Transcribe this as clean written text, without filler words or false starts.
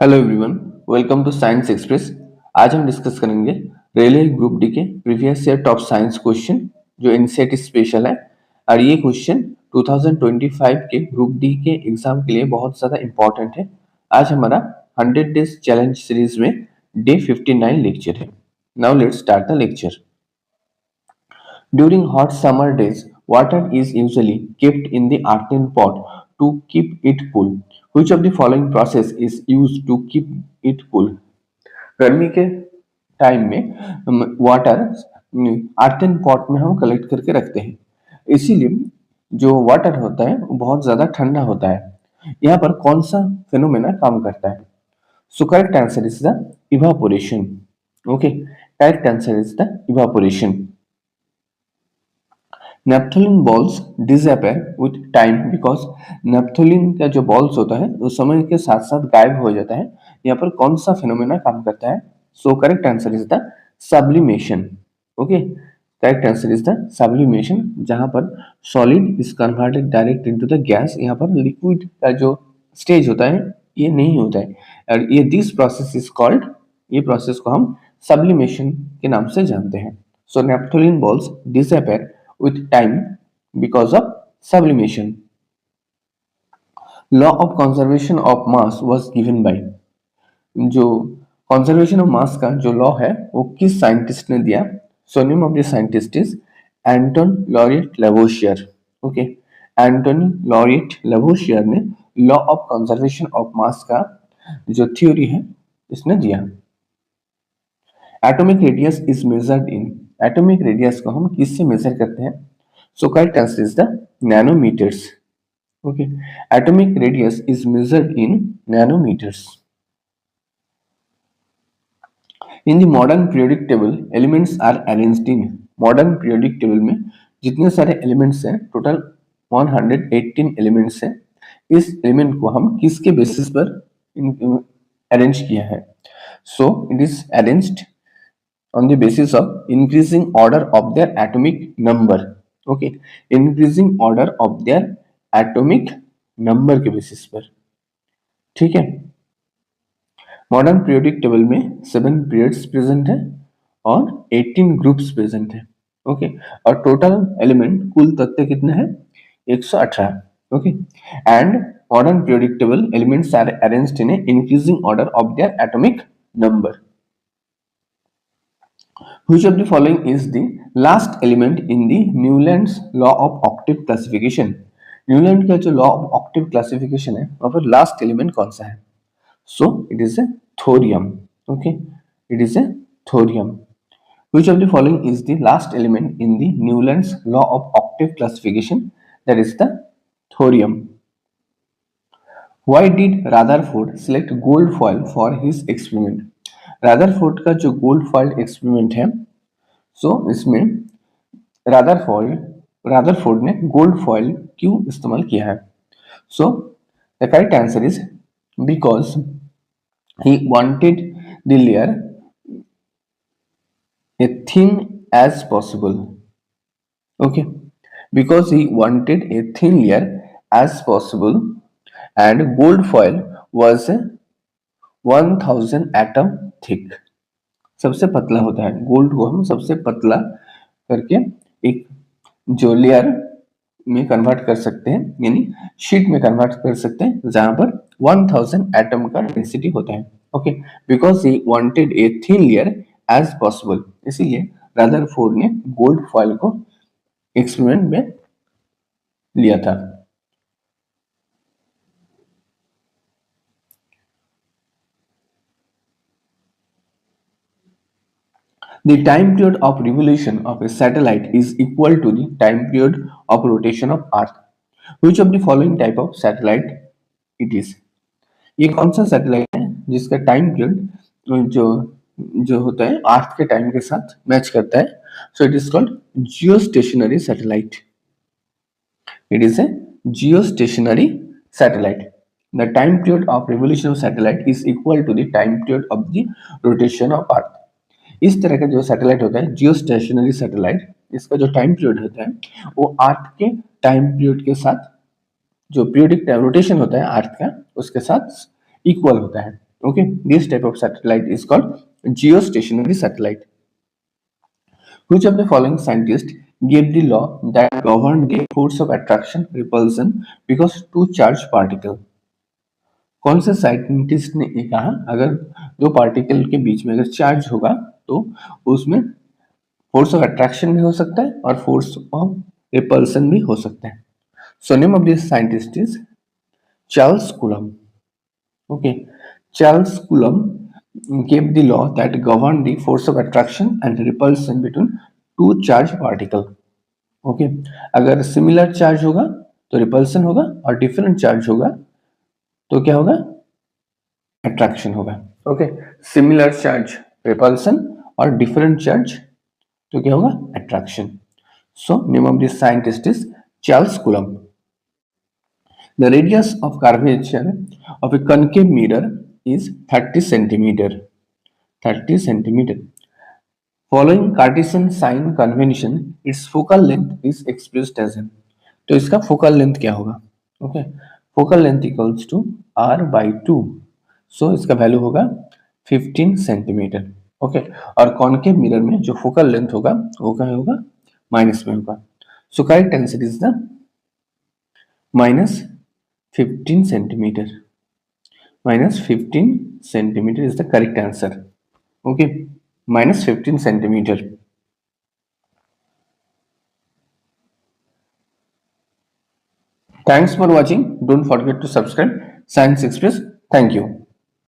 Hello everyone, welcome to science express. आज हम discuss करेंगे रेलवे ग्रुप डी के previous year top science question जो एनसीईआरटी स्पेशल है। और ये क्वेश्चन 2025 के ग्रुप डी के एग्जाम के लिए बहुत ज़्यादा इंपॉर्टेंट है। आज हमारा 100 डेज चैलेंज सीरीज में डे 59 लेक्चर है। Now let's start the lecture. During hot summer days, water is usually kept in the earthen pot to keep it cool. Which of the following process is used to keep it cool? गर्मी के time में water earthen pot में हम collect करके रखते हैं, इसीलिए जो वाटर होता है वो बहुत ज्यादा ठंडा होता है। यहाँ पर कौन सा फिनोमेना काम करता है? So correct answer is the evaporation. Okay, correct answer is the evaporation. Naphthalene balls disappear with time because naphthalene का जो बॉल्स होता है वो समय के साथ साथ गायब हो जाता है। यहाँ पर कौन सा फिनोमेना काम करता है? So correct answer is the sublimation. Okay, correct answer is the sublimation, जहां पर solid is converted direct into the gas. यहाँ पर लिक्विड का जो स्टेज होता है ये नहीं होता है, और ये दिस प्रोसेस इज कॉल्ड, ये प्रोसेस को हम सब्लिमेशन के नाम से जानते हैं। So naphthalene balls disappear with time because of sublimation. Law of conservation of mass was given by, जो conservation of mass का जो लॉ है वो किस साइंटिस्ट ने दिया? So name of the scientist is Antoine Laurent Lavoisier. Okay, Antoine Laurent Lavoisier ने law of conservation of mass का जो थ्योरी है इसने दिया। Atomic radius is measured in, atomic radius को हम किससे मेजर करते हैं? So correct answer is the nanometers. Okay, atomic radius is measured in nanometers. In the modern periodic table elements are arranged in, modern periodic table में जितने सारे elements हैं, total 118 elements हैं। इस एलिमेंट को हम किसके बेसिस पर अरेंज किया है? So it is arranged on the basis of increasing order of their atomic number. Okay, increasing order of their atomic number के बेसिस पर। ठीक है, मॉडर्न पीरियोडिक टेबल में 7 पीरियड्स प्रेजेंट है और 18 ग्रुप्स प्रेजेंट है। ओके, और टोटल एलिमेंट कुल तत्व कितने हैं? 118। Okay, and modern periodic table elements are arranged in a increasing order of their atomic number. Which of the following is the last element in the Newland's law of octave classification? Newland का जो law of Octave classification है वहां पर last element कौन सा है? So it is a thorium. Okay, it is a thorium. Which of the following is the last element in the Newland's law of octave classification? That is the thorium. Why did Rutherford select gold foil for his experiment? रादरफोर्ड का जो gold foil experiment है, सो इसमें रादरफोर्ड ने gold foil क्यों इस्तेमाल किया है? So the correct answer is because he wanted the layer a thin as possible. Okay, because he wanted a thin layer as possible and gold foil was 1000 atom thick. सबसे पतला होता है gold को, हम सबसे पतला करके एक जो लेयर में कन्वर्ट कर सकते हैं, यानी शीट में कन्वर्ट कर सकते हैं जहां पर 1000 एटम का डेंसिटी होता है। Okay, because he wanted a thin layer as possible, इसीलिए रदरफोर्ड ने गोल्ड फॉइल को एक्सपेरिमेंट में लिया था। The time period of revolution of a satellite is equal to the time period of rotation of Earth. Which of the following type of satellite it is? ये कौन सा satellite है जिसका time period जो होता है अर्थ के टाइम के साथ मैच करता है? So it is called geostationary satellite. It is a geostationary satellite. The time period of revolution of satellite is equal to the time period of the rotation of Earth. इस तरह का जो satellite होता है जियो stationery satellite, इसका जो time period होता है वो अर्थ के टाइम पीरियड के साथ, जो पीरियडिक रोटेशन होता है अर्थ का उसके साथ इक्वल होता है। Okay, this type of satellite is called geostationary satellite. Which of the following scientists gave the law that governed the force of attraction repulsion because two charged particle? कौन से scientist ने ये कहा अगर दो पार्टिकल के बीच में अगर चार्ज होगा तो उसमें फोर्स ऑफ अट्रैक्शन भी हो सकता है और फोर्स ऑफ रिपल्सन भी हो सकता है. सो name of this scientist is Charles coulomb. Okay, Charles coulomb gave the law that governed the force of attraction and repulsion between two charged particle. Okay, अगर सिमिलर चार्ज होगा तो repulsion होगा और different charge होगा तो क्या होगा? Attraction होगा. ओके, सिमिलर चार्ज रिपल्सन और डिफरेंट चार्ज तो क्या होगा? Attraction. So name of this scientist is Charles coulomb. The radius of curvature of a concave mirror is 30 centimeter. 30 centimeter. Following Cartesian sign convention, its focal length is expressed as n. तो इसका focal length क्या होगा? Okay, focal length equals to r by 2. सो इसका value होगा 15 centimetre. Okay, और concave mirror में जो focal length होगा वो क्या होगा? माइनस में होगा. सो correct answer is the minus 15 centimeter. Minus 15 centimeter is the correct answer. Okay, minus 15 centimeter. Thanks for watching. Don't forget to subscribe Science Express. Thank you.